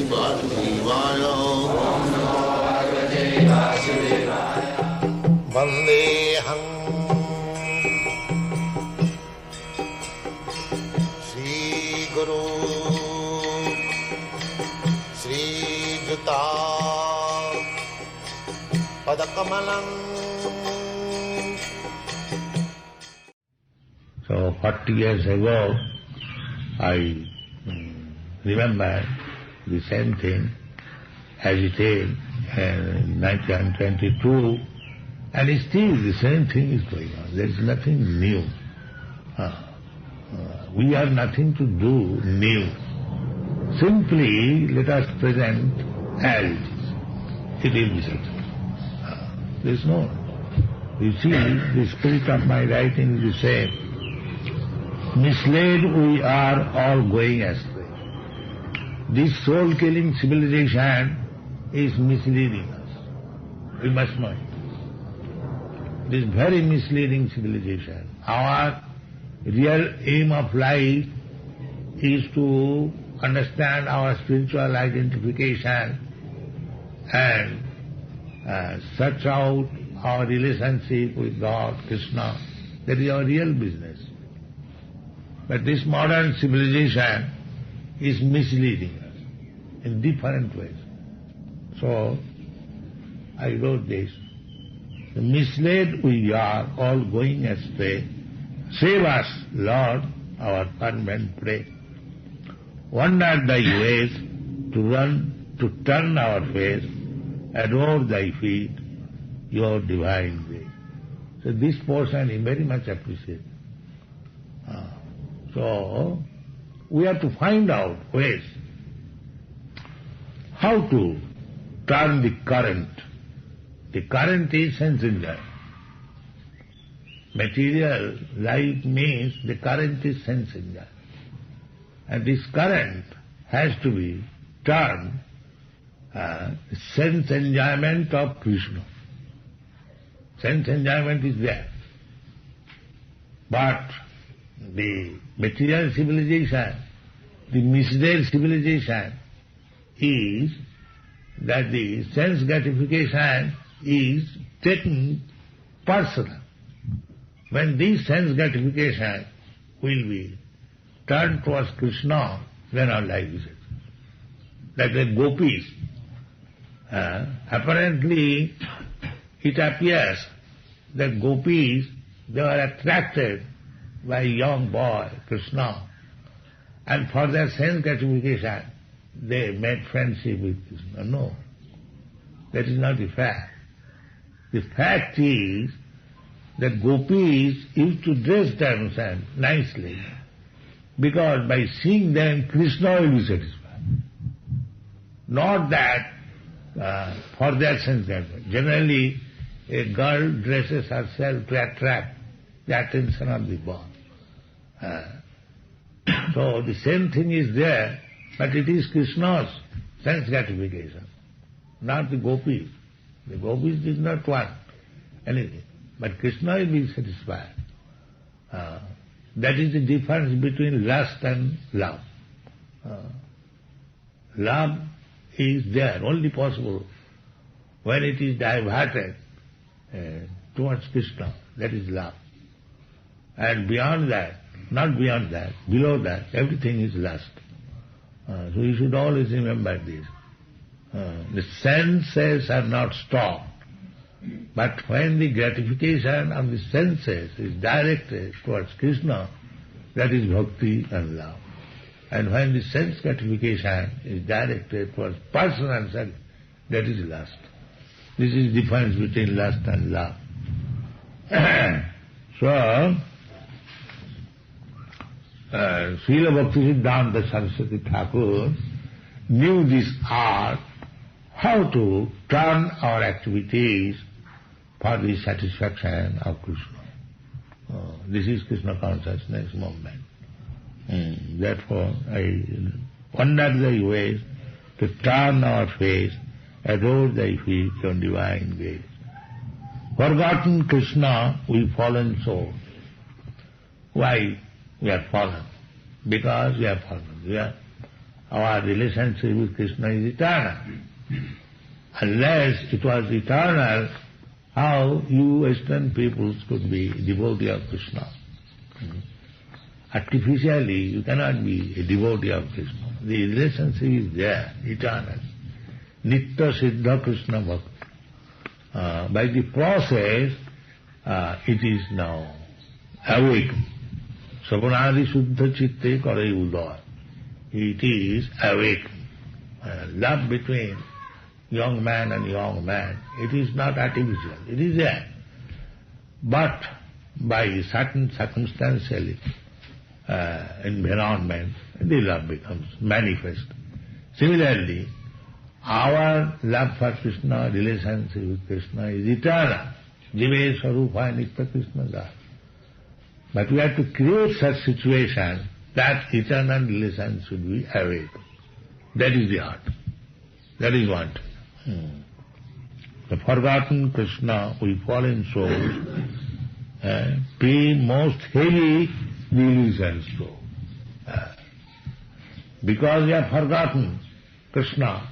Vasudevaya. Vandeham Sri Guru Sri Juta Padakamalam. So 40 years ago, I remember the same thing as it is in 1922, and still the same thing is going on. There is nothing new. We have nothing to do new. Simply let us present as it is. It will be settled. There is no. You see, the spirit of my writing is the same. Misled we are all going astray. This soul-killing civilization is misleading us. We must know it. This very misleading civilization. Our real aim of life is to understand our spiritual identification and search out our relationship with God, Krishna. That is our real business. But this modern civilization is misleading us in different ways. So, I wrote this. Misled we are, all going astray. Save us, Lord, our fervent prayer. Wander thy ways, to turn our face, adore thy feet, your divine way. So this portion is very much appreciated. So, we have to find out ways how to turn the current. The current is sense enjoyment. Material life means the current is sense enjoyment. And this current has to be turned sense enjoyment of Krishna. Sense enjoyment is there. But the material civilization, the misled civilization is that the sense gratification is taken personal. When this sense gratification will be turned towards Krishna, then our life is it. Like the gopis, apparently it appears that gopis, they were attracted by a young boy, Krishna, and for their sense gratification, they made friendship with Krishna. No, that is not the fact. The fact is that gopis used to dress themselves nicely because by seeing them, Krishna will be satisfied. Not that for their sense gratification. Generally, a girl dresses herself to attract the attention of the boy. So the same thing is there, but it is Krishna's sense gratification, not the gopis. The gopis did not want anything, but Krishna will be satisfied. That is the difference between lust and love. Love is there, only possible when it is diverted towards Krishna. That is love. And beyond that, not beyond that, below that, everything is lust. So you should always remember this. The senses are not stopped, but when the gratification of the senses is directed towards Krishna, that is bhakti and love. And when the sense gratification is directed towards personal self, that is lust. This is the difference between lust and love. So, Srila Bhaktisiddhanta Saraswati Thakur knew this art, how to turn our activities for the satisfaction of Krishna. This is Krishna consciousness movement. Therefore, I wander thy ways, to turn our face, adore thy feet on divine gaze. Forgotten Krishna, we fallen souls. Why we are fallen? Because we are fallen. our relationship with Krishna is eternal. Unless it was eternal, how you Western peoples could be devotee of Krishna? Artificially, you cannot be a devotee of Krishna. The relationship is there, eternal. Nitya Siddha Krishna Bhakti. By the process, it is now awake. Savanadi Suddha Chitte Karai Udaya. It is awake. Love between young man and young man, it is not artificial, it is there. But by certain circumstantial environment, the love becomes manifest. Similarly, our love for Krishna, relationship with Krishna is eternal. Jive Sarupa Nitya Krishna Das. But we have to create such situation that eternal relation should be awake. That is the art. That is one thing. The forgotten Krishna, we fallen souls, pay most heavy the illusions to. Because we have forgotten Krishna,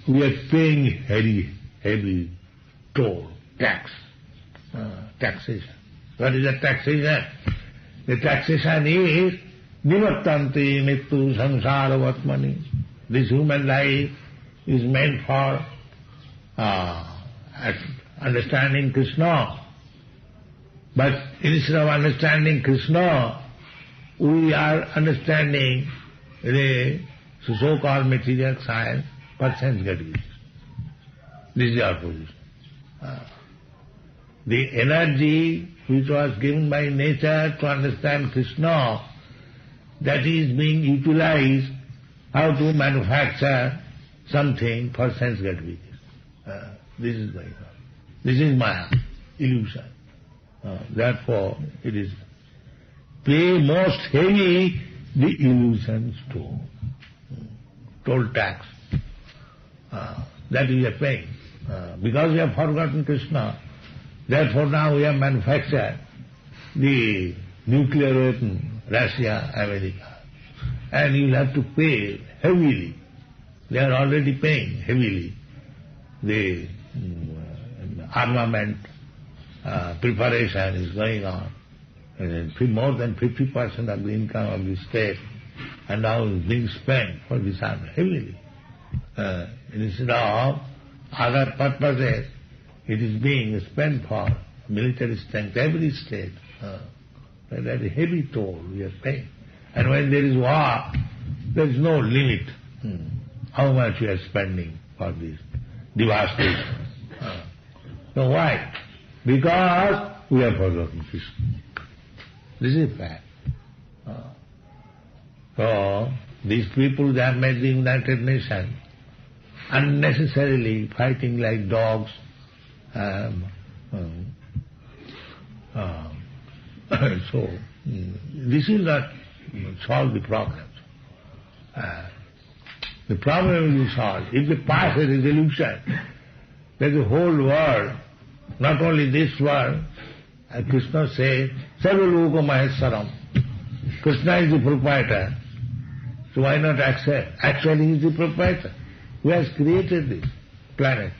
we are paying heavy toll, taxation. What is the taxation? The taxation is nivattanti nittu samsara vatmani. This human life is meant for understanding Krishna. But instead of understanding Krishna, we are understanding the so-called material science for sense gratification. This is our position. The energy which was given by nature to understand Krishna, that is being utilized how to manufacture something for sense gratification. This is going on. This is Maya, illusion. Therefore, it is pay most heavy the illusions toll. Toll tax. That is a pain. Because we have forgotten Krishna, therefore now we have manufactured the nuclear weapon, Russia, America. And you will have to pay heavily. They are already paying heavily. The armament preparation is going on. More than 50% of the income of the state and now is being spent for this army heavily. Instead of other purposes, it is being spent for military strength, every state. That is a heavy toll we are paying. And when there is war, there is no limit how much we are spending for this devastation. So why? Because we have forgotten Krishna. This is fact. So these people, they have made the United Nations unnecessarily fighting like dogs. So this will not solve the problems. The problem will be solved if they pass a resolution that the whole world, not only this world, as Krishna says, Sarva Loka Maheswaram. Krishna is the proprietor. So why not accept? Actually he is the proprietor. Who has created this planet?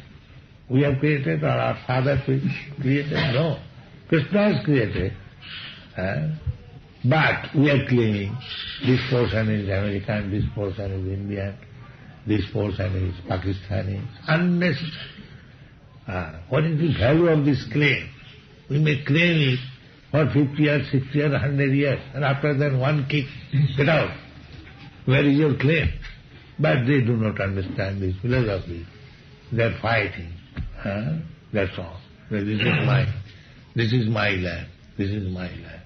We have created, or our father created? No. Krishna has created. But we are claiming this portion is American, this portion is Indian, this portion is Pakistani. Unnecessary. What is the value of this claim? We may claim it for 50 years, 60 years, 100 years, and after that one kick, get out. Where is your claim? But they do not understand this philosophy. They are fighting. That's all. This is mine. This is my land. This is my land.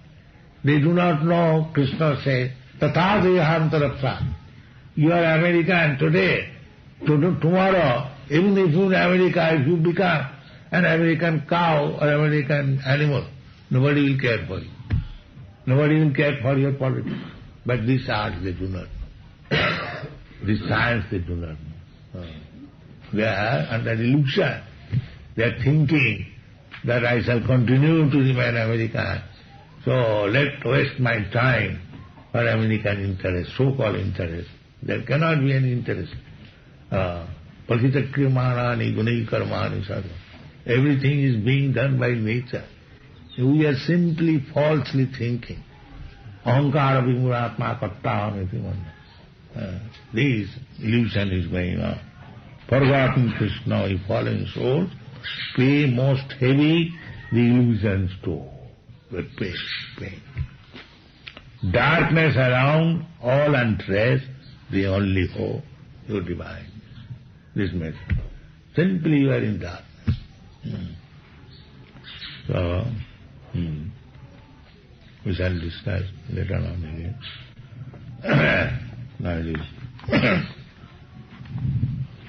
They do not know, Krishna says, Tatha dehantarapsa. You are American today. Tomorrow, even if you are in America, if you become an American cow or American animal, nobody will care for you. Nobody will care for your politics. But this art they do not know. This science they do not know. They are under illusion. They are thinking that I shall continue to remain American. So let waste my time for American interest, so-called interest. There cannot be any interest. Palitakrimanani gunai karmani sadhu. Everything is being done by nature. We are simply falsely thinking. Ahankara vimuratma kattaham iti manna. This illusion is going on. Forgotten Krishna, a fallen soul, pay most heavy the illusions too. But pain. Darkness around, all untraced, the only hope, your divine. This message. Simply you are in darkness. So, we shall discuss later on again. Now it is.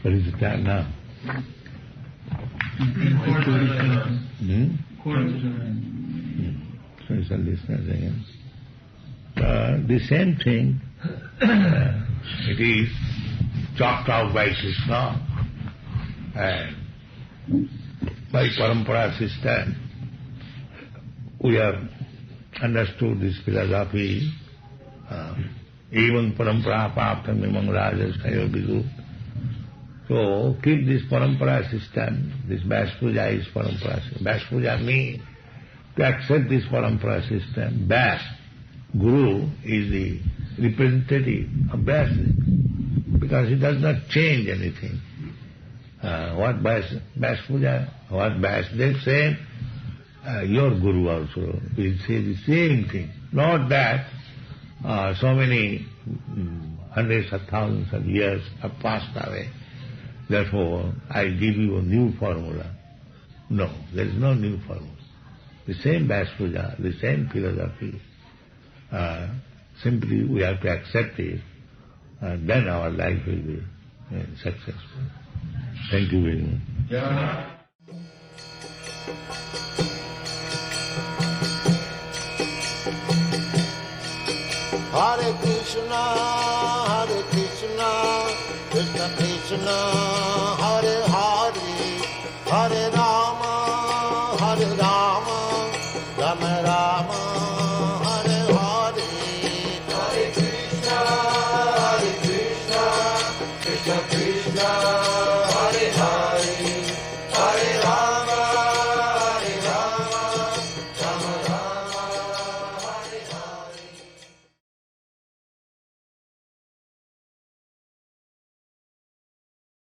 What is the time now? So we shall discuss again. The same thing, it is chalked out by Krishna and by parampara system. We have understood this philosophy. Even parampara paptam imam rajas sayo vidu. So keep this parampara system. This Vyāsa pūjā is parampara system. Vyāsa pūjā means to accept this parampara system. Vyāsa, Guru, is the representative of Vyāsa, because he does not change anything. What Vyāsa pūjā, what Vyāsa say, your Guru also will say the same thing. Not that so many hundreds of thousands of years have passed away. Therefore, I give you a new formula. No, there is no new formula. The same Vyāsa pūjā, the same philosophy. Simply we have to accept it, and then our life will be successful. Thank you very much. Yeah. Hare Krishna, Krishna Krishna, Hare Hare.